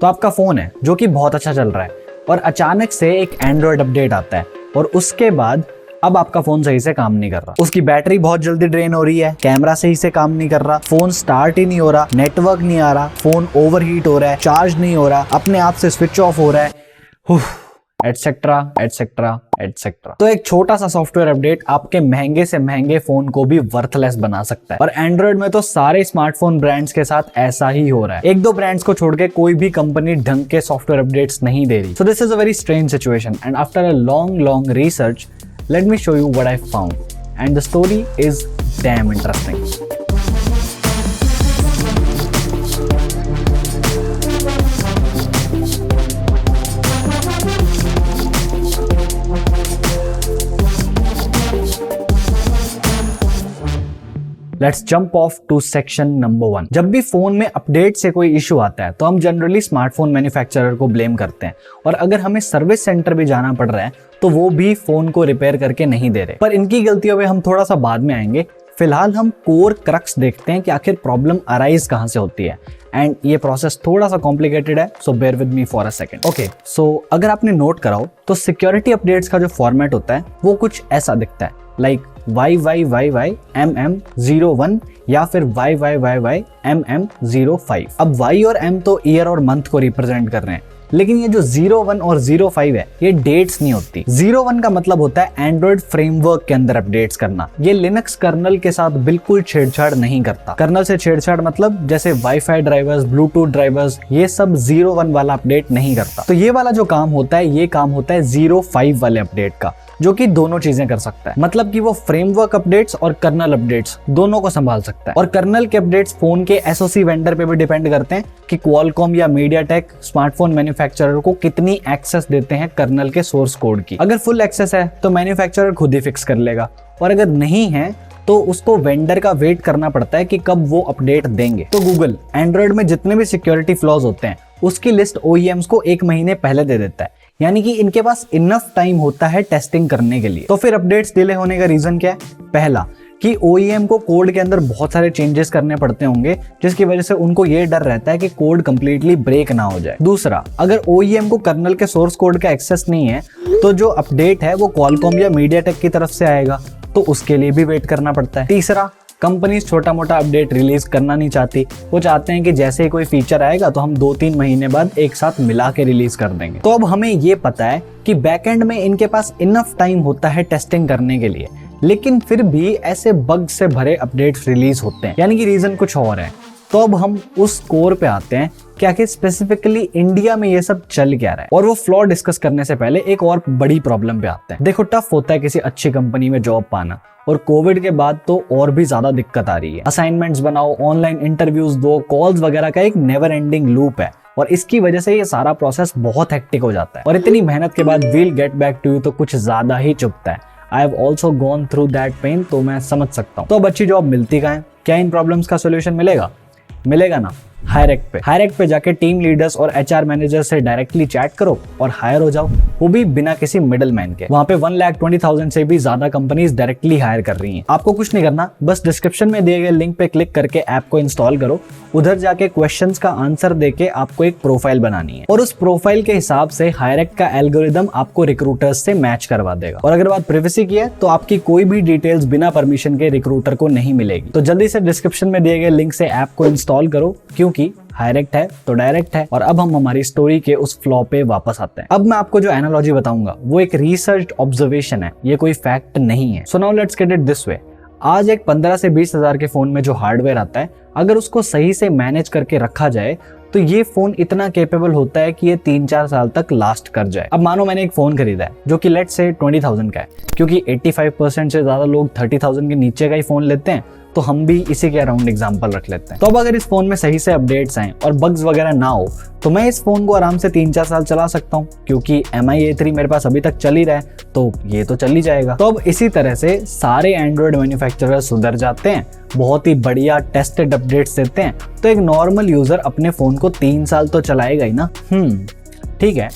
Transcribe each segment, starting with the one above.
तो आपका फोन है जो कि बहुत अच्छा चल रहा है और अचानक से एक एंड्रॉयड अपडेट आता है और उसके बाद अब आपका फोन सही से काम नहीं कर रहा, उसकी बैटरी बहुत जल्दी ड्रेन हो रही है, कैमरा सही से काम नहीं कर रहा, फोन स्टार्ट ही नहीं हो रहा, नेटवर्क नहीं आ रहा, फोन ओवरहीट हो रहा है, चार्ज नहीं हो रहा, अपने आप से स्विच ऑफ हो रहा है, एटसेट्रा एटसेट्रा एटसेट्रा। तो एक छोटा सा सॉफ्टवेयर अपडेट आपके महंगे से महंगे फोन को भी वर्थलेस बना सकता है और एंड्रॉइड में तो सारे स्मार्टफोन ब्रांड्स के साथ ऐसा ही हो रहा है। एक दो ब्रांड्स को छोड़ के कोई भी कंपनी ढंग के सॉफ्टवेयर अपडेट्स नहीं दे रही। So this is a very strange situation and after a long research let me show you what I found and the story is damn interesting. Let's jump off to section number 1। जब भी phone में update से कोई issue आता है तो हम generally smartphone manufacturer को ब्लेम करते हैं और अगर हमें सर्विस सेंटर भी जाना पड़ रहा है तो वो भी फोन को रिपेयर करके नहीं दे रहे। पर इनकी गलतियों पे हम थोड़ा सा बाद में आएंगे। फिलहाल हम कोर क्रक्स देखते हैं कि आखिर प्रॉब्लम अराइज कहां से होती है एंड ये प्रोसेस थोड़ा सा कॉम्प्लिकेटेड है, so bear with me for a second. Okay, so अगर आपने नोट करा हो तो सिक्योरिटी अपडेट्स का जो फॉर्मेट होता है वो कुछ ऐसा दिखता है, लाइक YYYYMM01 या फिर YYYYMM05। अब Y और M तो ईयर और मंथ को रिप्रेजेंट कर रहे हैं, लेकिन ये जो 01 और 05 है ये डेट्स नहीं होती। 01 का मतलब होता है एंड्रॉइड फ्रेमवर्क के अंदर अपडेट्स करना। ये लिनक्स कर्नल के साथ बिल्कुल छेड़छाड़ नहीं करता। कर्नल से छेड़छाड़ मतलब जैसे वाईफाई ड्राइवर्स, ब्लूटूथ ड्राइवर्स, ये सब 01 वाला अपडेट नहीं करता। तो ये वाला जो काम होता है ये काम होता है 05 वाले अपडेट का, जो कि दोनों चीजें कर सकता है। मतलब कि वो फ्रेमवर्क अपडेट्स और कर्नल अपडेट्स दोनों को संभाल सकता है। और कर्नल के अपडेट्स फोन के एसओसी वेंडर पे भी डिपेंड करते हैं कि क्वालकॉम या मीडियाटेक स्मार्टफोन मैन्युफैक्चरर को कितनी एक्सेस देते हैं कर्नल के सोर्स कोड की। अगर फुल एक्सेस है तो मैन्युफैक्चरर खुद ही फिक्स कर लेगा और अगर नहीं है तो उसको वेंडर का वेट करना पड़ता है कि कब वो अपडेट देंगे। तो गूगल एंड्रॉइड में जितने भी सिक्योरिटी फ्लॉज होते हैं उसकी लिस्ट OEMs को 1 महीने पहले दे देता है, यानी कि इनके पास इनफ टाइम होता है टेस्टिंग करने के लिए। तो फिर अपडेट्स डिले होने का रीजन क्या है? पहला कि OEM को कोड के अंदर बहुत सारे चेंजेस करने पड़ते होंगे जिसकी वजह से उनको ये डर रहता है कि कोड कंप्लीटली ब्रेक ना हो जाए। दूसरा, अगर OEM को कर्नल के सोर्स कोड का एक्सेस नहीं है तो जो अपडेट है वो क्वालकॉम या मीडियाटेक की तरफ से आएगा, तो उसके लिए भी वेट करना पड़ता है। तीसरा, कंपनीज छोटा मोटा अपडेट रिलीज करना नहीं चाहती। वो चाहते हैं कि जैसे ही कोई फीचर आएगा तो हम 2-3 महीने बाद एक साथ मिला के रिलीज कर देंगे। तो अब हमें ये पता है कि बैकएंड में इनके पास इनफ टाइम होता है टेस्टिंग करने के लिए, लेकिन फिर भी ऐसे बग से भरे अपडेट्स रिलीज होते हैं, यानी कि रीजन कुछ और है। तो अब हम उस कोर पे आते हैं कि आखिर स्पेसिफिकली इंडिया में ये सब चल क्या रहा है। और वो फ्लॉ डिस्कस करने से पहले एक और बड़ी प्रॉब्लम पे आते हैं। देखो, टफ होता है किसी अच्छी कंपनी में जॉब पाना और कोविड के बाद तो और भी ज्यादा दिक्कत आ रही है। असाइनमेंट्स बनाओ, ऑनलाइन इंटरव्यूज दो, कॉल्स वगैरह का एक नेवर एंडिंग लूप है और इसकी वजह से ये सारा प्रोसेस बहुत हेक्टिक हो जाता है और इतनी मेहनत के बाद we'll get back to you तो कुछ ज्यादा ही चुभता है। I have also gone through that pain, तो मैं समझ सकता हूँ। तो अब अच्छी जॉब मिलती कहाँ है? क्या इन प्रॉब्लम्स का सोल्यूशन मिलेगा ना? हायरेक्ट पे जाके टीम लीडर्स और HR मैनेजर से डायरेक्टली चैट करो और हायर हो जाओ, वो भी बिना किसी मिडल मैन के। वहां पे 1,20,000 से भी ज्यादा कंपनीज डायरेक्टली हायर कर रही हैं। आपको कुछ नहीं करना, बस डिस्क्रिप्शन में दिए गए लिंक पे क्लिक करके ऐप को इंस्टॉल करो। उधर जाके क्वेश्चंस का आंसर देके आपको एक प्रोफाइल बनानी है और उस प्रोफाइल के हिसाब से हायरेक्ट का एल्गोरिदम आपको रिक्रूटर्स से मैच करवा देगा। और अगर बात प्राइवेसी की है तो आपकी कोई भी डिटेल्स बिना परमिशन के रिक्रूटर को नहीं मिलेगी। तो जल्दी से डिस्क्रिप्शन में दिए गए लिंक से ऐप को इंस्टॉल करो, क्योंकि हायरेक्ट है तो डायरेक्ट है। और अब हम हमारी स्टोरी के उस फ्लॉ पे वापस आते हैं। अब मैं आपको जो एनालॉजी बताऊंगा वो एक रिसर्च ऑब्जर्वेशन है, ये कोई फैक्ट नहीं है। So now let's get it this way. आज एक 15 से 20 हजार के फोन में जो हार्डवेयर आता है, अगर उसको सही से मैनेज करके रखा जाए तो ये फोन इतना कैपेबल होता है कि ये 3-4 साल तक लास्ट कर जाए। अब मानो मैंने एक फोन खरीदा है जो कि लेट्स से 20,000 का है, क्योंकि 85% से ज्यादा लोग 30,000 के नीचे का ही फोन लेते हैं, तो हम भी इसी के अराउंड एग्जांपल रख लेते हैं। तो अब अगर इस फोन में सही से अपडेट्स आए और बग्स वगैरह ना हो तो मैं इस फोन को आराम से 3-4 साल चला सकता हूँ, क्योंकि MI A3 मेरे पास अभी तक चल ही रहा है, तो ये तो चल ही जाएगा। तो अब इसी तरह से सारे एंड्रॉइड मैन्युफैक्चरर सुधर जाते हैं, बहुत ही बढ़िया टेस्टेड अपडेट्स देते हैं, तो एक नॉर्मल यूजर अपने फोन को 3 साल तो चलाएगा ही ना। ठीक है,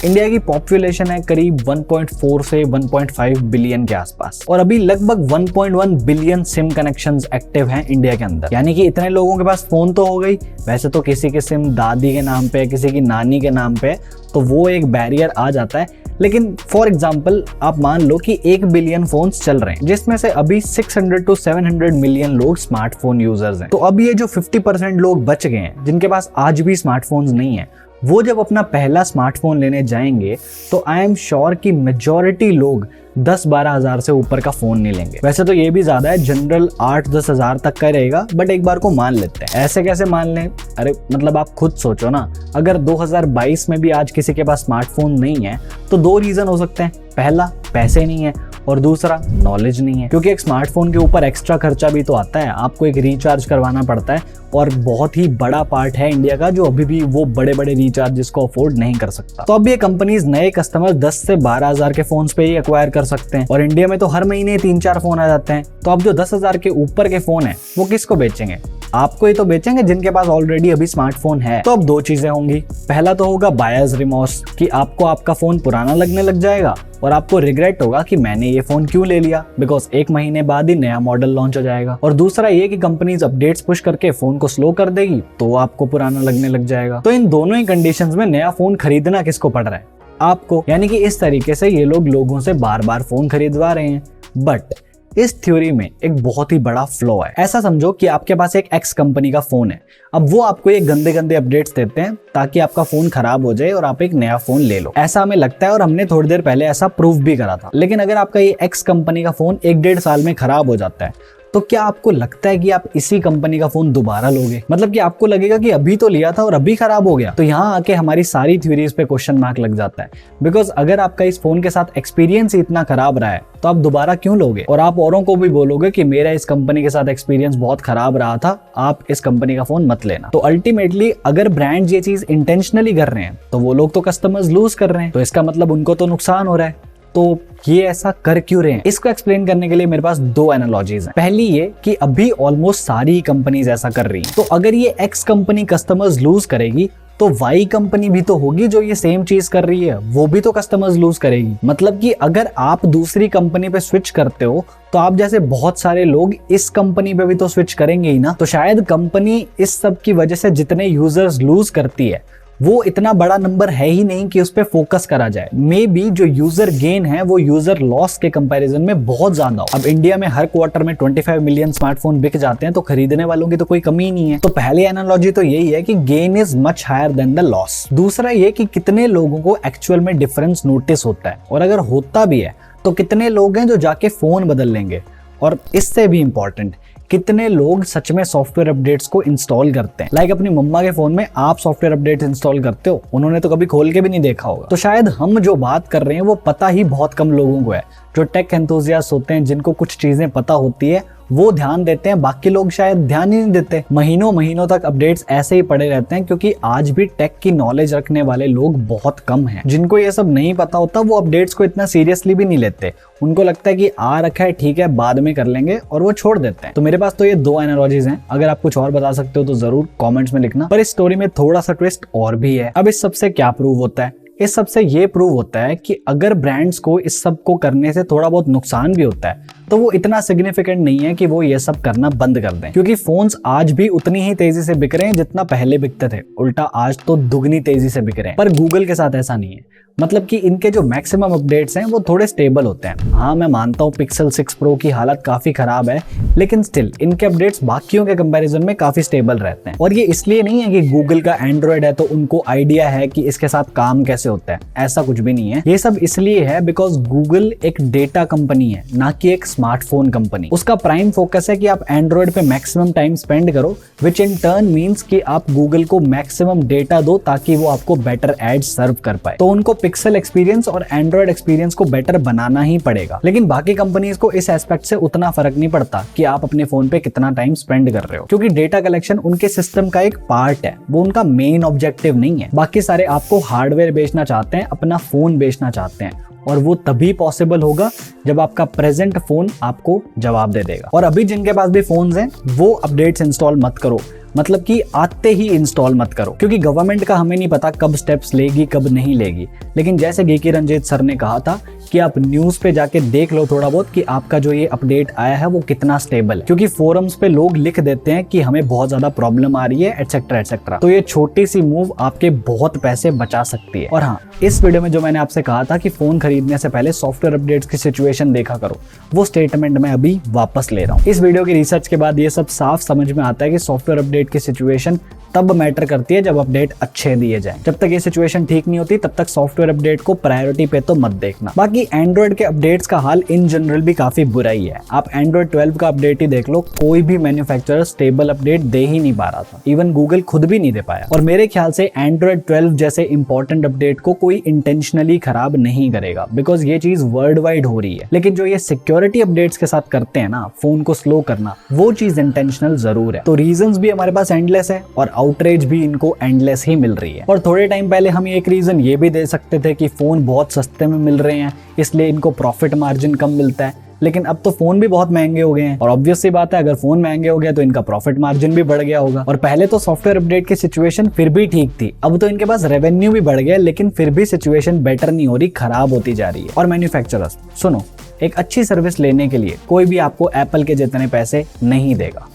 इंडिया की पॉपुलेशन है करीब 1.4 से 1.5 बिलियन के आसपास और अभी लगभग 1.1 बिलियन सिम कनेक्शंस एक्टिव हैं इंडिया के अंदर। यानी कि इतने लोगों के पास फोन तो हो गई, वैसे तो किसी की सिम दादी के नाम पे, किसी की नानी के नाम पे, तो वो एक बैरियर आ जाता है। लेकिन फॉर एग्जाम्पल आप मान लो कि 1 बिलियन फोन्स चल रहे हैं, जिसमें से अभी 600 to 700 मिलियन लोग स्मार्टफोन यूजर्स हैं। तो अब ये जो 50% लोग बच गए हैं जिनके पास आज भी स्मार्टफोन्स नहीं है, वो जब अपना पहला स्मार्टफोन लेने जाएंगे तो आई एम श्योर कि मेजॉरिटी लोग 10-12 हज़ार से ऊपर का फोन नहीं लेंगे। वैसे तो ये भी ज्यादा है, जनरल 8-10 हज़ार तक का रहेगा, बट एक बार को मान लेते हैं। ऐसे कैसे मान लें? अरे मतलब आप खुद सोचो ना, अगर 2022 में भी आज किसी के पास स्मार्टफोन नहीं है तो 2 रीजन हो सकते हैं। पहला, पैसे नहीं है, और दूसरा, नॉलेज नहीं है। क्योंकि एक स्मार्टफोन के ऊपर एक्स्ट्रा खर्चा भी तो आता है, आपको एक रिचार्ज करवाना पड़ता है और बहुत ही बड़ा पार्ट है इंडिया का जो अभी भी वो बड़े बड़े रिचार्ज को अफोर्ड नहीं कर सकता। तो अब ये कंपनीज नए कस्टमर 10 से 12 हज़ार के फोन पे ही एक्वायर कर सकते हैं और इंडिया में तो हर महीने 3-4 फोन आ जाते हैं। तो अब जो 10 हज़ार के ऊपर के फोन है वो किसको बेचेंगे? आपको ही तो बेचेंगे जिनके पास ऑलरेडी अभी स्मार्टफोन है। तो अब 2 चीजें होंगी। पहला तो होगा बायर्स रिमोर्स कि आपको आपका फोन पुराना लगने लग जाएगा और आपको रिग्रेट होगा कि मैंने ये फोन क्यों ले लिया, बिकॉज 1 महीने बाद ही नया मॉडल लॉन्च हो जाएगा। और दूसरा ये कि कंपनीज अपडेट्स पुश करके फोन को स्लो कर देगी तो आपको पुराना लगने लग जाएगा। तो इन दोनों ही कंडीशंस में नया फोन खरीदना किसको पड़ रहा है? आपको। यानी कि इस तरीके से ये लोग लोगों से बार बार फोन खरीदवा रहे हैं। बट इस थ्योरी में एक बहुत ही बड़ा फ्लॉ है। ऐसा समझो कि आपके पास एक एक्स कंपनी का फोन है, अब वो आपको ये गंदे गंदे अपडेट्स देते हैं ताकि आपका फोन खराब हो जाए और आप एक नया फोन ले लो। ऐसा हमें लगता है और हमने थोड़ी देर पहले ऐसा प्रूव भी करा था। लेकिन अगर आपका ये एक्स कंपनी का फोन 1-1.5 साल में खराब हो जाता है तो क्या आपको लगता है कि आप इसी कंपनी का फोन दोबारा लोगे? मतलब कि आपको लगेगा कि अभी तो लिया था और अभी खराब हो गया। तो यहाँ आके हमारी सारी थ्योरीज पे क्वेश्चन मार्क लग जाता है। बिकॉज अगर आपका इस फोन के साथ एक्सपीरियंस ही इतना खराब रहा है तो आप दोबारा क्यों लोगे? और आप औरों को भी बोलोगे कि मेरा इस कंपनी के साथ एक्सपीरियंस बहुत खराब रहा था, आप इस कंपनी का फोन मत लेना। तो अल्टीमेटली अगर ब्रांड्स ये चीज इंटेंशनली कर रहे हैं तो वो लोग तो कस्टमर्स लूज कर रहे हैं, तो इसका मतलब उनको तो नुकसान हो रहा है। तो ये ऐसा कर क्यों रहे हैं? इसको एक्सप्लेन करने के लिए मेरे पास 2 एनालॉजीज हैं। पहली ये कि अभी ऑलमोस्ट सारी कंपनीज ऐसा कर रही हैं। तो अगर ये एक्स कंपनी कस्टमर्स लूज करेगी तो वाई कंपनी भी तो होगी जो ये सेम चीज कर रही है, वो भी तो कस्टमर्स लूज करेगी। मतलब कि अगर आप दूसरी कंपनी पे स्विच करते हो तो आप जैसे बहुत सारे लोग इस कंपनी पे भी तो स्विच करेंगे ही ना। तो शायद कंपनी इस सब की वजह से जितने यूजर्स लूज करती है वो इतना बड़ा नंबर है ही नहीं कि उस पे फोकस करा जाए। मे बी जो यूजर गेन है वो यूजर लॉस के कंपैरिजन में बहुत ज्यादा हो। अब इंडिया में हर क्वार्टर में 25 मिलियन स्मार्टफोन बिक जाते हैं तो खरीदने वालों की तो कोई कमी नहीं है। तो पहली एनालॉजी तो यही है कि gain is much higher than the loss. दूसरा ये कि कितने लोगों को एक्चुअल में डिफरेंस नोटिस होता है, और अगर होता भी है तो कितने लोग हैं जो जाके फोन बदल लेंगे, और इससे भी इंपॉर्टेंट कितने लोग सच में सॉफ्टवेयर अपडेट्स को इंस्टॉल करते हैं। लाइक अपनी मम्मा के फोन में आप सॉफ्टवेयर अपडेट्स इंस्टॉल करते हो, उन्होंने तो कभी खोल के भी नहीं देखा होगा। तो शायद हम जो बात कर रहे हैं वो पता ही बहुत कम लोगों को है। जो टेक एंथुसियास्ट होते हैं, जिनको कुछ चीजें पता होती है, वो ध्यान देते हैं, बाकी लोग शायद ध्यान ही नहीं देते। महीनों महीनों तक अपडेट्स ऐसे ही पड़े रहते हैं क्योंकि आज भी टेक की नॉलेज रखने वाले लोग बहुत कम हैं। जिनको ये सब नहीं पता होता वो अपडेट्स को इतना सीरियसली भी नहीं लेते। उनको लगता है कि आ रखा है, ठीक है, बाद में कर लेंगे, और वो छोड़ देते हैं। तो मेरे पास तो ये 2 एनालॉजीज हैं। अगर आप कुछ और बता सकते हो तो जरूर कॉमेंट्स में लिखना। पर इस स्टोरी में थोड़ा सा ट्विस्ट और भी है। अब इस सबसे क्या प्रूव होता है? इस सबसे ये प्रूव होता है कि अगर ब्रांड्स को इस सब को करने से थोड़ा बहुत नुकसान भी होता है तो वो इतना सिग्निफिकेंट नहीं है कि वो ये सब करना बंद कर दें। क्योंकि फोन्स आज भी उतनी ही तेजी से बिक रहे हैं जितना पहले बिकते थे, उल्टा आज तो दुगनी तेजी से बिक रहे हैं। पर गूगल के साथ ऐसा नहीं है। मतलब कि इनके जो मैक्सिमम अपडेट्स हैं वो थोड़े स्टेबल होते हैं। हाँ, मैं मानता हूँ पिक्सल 6 प्रो की हालत काफी खराब है, लेकिन स्टिल इनके अपडेट्स बाकियों के कंपैरिजन में काफी स्टेबल रहते हैं। और ये इसलिए नहीं है कि गूगल का एंड्रॉइड है तो उनको आइडिया है कि इसके साथ काम कैसे होता है, ऐसा कुछ भी नहीं है। ये सब इसलिए है बिकॉज गूगल एक डेटा कंपनी है, ना कि एक स्मार्टफोन कंपनी। उसका प्राइम फोकस है कि आप एंड्रॉइड पे मैक्सिमम टाइम स्पेंड करो, विच इन टर्न मीन्स कि आप गूगल को मैक्सिमम डेटा दो ताकि वो आपको बेटर एड्स सर्व कर पाए। तो उनको पिक्सल एक्सपीरियंस और एंड्रॉइड एक्सपीरियंस को बेटर बनाना ही पड़ेगा। लेकिन बाकी कंपनीज को इस एस्पेक्ट से उतना फर्क नहीं पड़ता कि आप अपने फोन पे कितना टाइम स्पेंड कर रहे हो, क्योंकि डेटा कलेक्शन उनके सिस्टम का एक पार्ट है, वो उनका मेन ऑब्जेक्टिव नहीं है। बाकी सारे आपको हार्डवेयर बेचना चाहते हैं, अपना फोन बेचना चाहते हैं, और वो तभी पॉसिबल होगा जब आपका प्रेजेंट फोन आपको जवाब दे देगा। और अभी जिनके पास भी फोन्स हैं वो अपडेट्स इंस्टॉल मत करो, मतलब कि आते ही इंस्टॉल मत करो, क्योंकि गवर्नमेंट का हमें नहीं पता कब स्टेप्स लेगी कब नहीं लेगी। लेकिन जैसे गेकी रंजीत सर ने कहा था कि आप न्यूज़ पे जाके देख लो थोड़ा बहुत कि आपका जो ये अपडेट आया है वो कितना स्टेबल है, क्योंकि फोरम्स पे लोग लिख देते हैं कि हमें बहुत ज्यादा प्रॉब्लम आ रही है एटसेट्रा एटसेट्रा। तो ये छोटी सी मूव आपके बहुत पैसे बचा सकती है। और हाँ, इस वीडियो में जो मैंने आपसे कहा था कि फोन खरीदने से पहले सॉफ्टवेयर अपडेट्स की सिचुएशन देखा करो, वो स्टेटमेंट मैं अभी वापस ले रहा हूँ। इस वीडियो की रिसर्च के बाद ये सब साफ समझ में आता है कि सॉफ्टवेयर अपडेट की सिचुएशन तब मैटर करती है जब अपडेट अच्छे दिए जाएं। जब तक ये सिचुएशन ठीक नहीं होती तब तक सॉफ्टवेयर अपडेट को प्रायोरिटी पे तो मत देखना। बाकी एंड्रॉइड के अपडेट्स का हाल इन जनरल भी काफी बुरा ही है। आप एंड्रॉइड 12 का अपडेट ही देख लो, कोई भी मैन्युफैक्चरर स्टेबल अपडेट दे ही नहीं पा रहा था, इवन गूगल खुद भी नहीं दे पाया। और मेरे ख्याल से एंड्रॉइड 12 जैसे इंपॉर्टेंट अपडेट को कोई इंटेंशनली खराब नहीं करेगा, बिकॉज ये चीज वर्ल्ड वाइड हो रही है। लेकिन जो ये सिक्योरिटी अपडेट्स के साथ करते हैं ना, फोन को स्लो करना, वो चीज इंटेंशनल जरूर है। तो रीजंस भी हमारे पास एंडलेस है और आउटरेज भी इनको एंडलेस ही मिल रही है। और थोड़े टाइम पहले हम एक रीजन ये भी दे सकते थे कि फोन बहुत सस्ते में मिल रहे हैं इसलिए इनको प्रॉफिट मार्जिन कम मिलता है, लेकिन अब तो फोन भी बहुत महंगे हो गए हैं और ऑब्वियस सी बात है अगर फोन महंगे हो गए तो इनका प्रॉफिट मार्जिन भी बढ़ गया होगा। और पहले तो सॉफ्टवेयर अपडेट की सिचुएशन फिर भी ठीक थी, अब तो इनके पास रेवेन्यू भी बढ़ गया लेकिन फिर भी सिचुएशन बेटर नहीं हो रही, खराब होती जा रही है। और मैन्युफैक्चरर्स सुनो, एक अच्छी सर्विस लेने के लिए कोई भी आपको एप्पल के जितने पैसे नहीं देगा,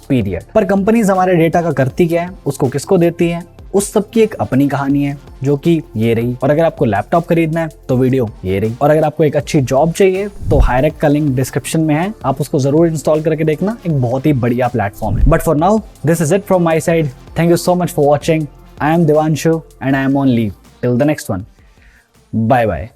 पीरियड। पर कंपनीज हमारे डेटा का करती क्या है, उसको किसको देती है, उस सब की एक अपनी कहानी है जो कि ये रही। और अगर आपको लैपटॉप खरीदना है तो वीडियो ये रही। और अगर आपको एक अच्छी जॉब चाहिए तो हायरएक का लिंक डिस्क्रिप्शन में है, आप उसको जरूर इंस्टॉल करके देखना, एक बहुत ही बढ़िया प्लेटफॉर्म है। But for now this is it from my side. Thank you so much for watching. I am Devanshu and I am on leave till the next one. Bye bye.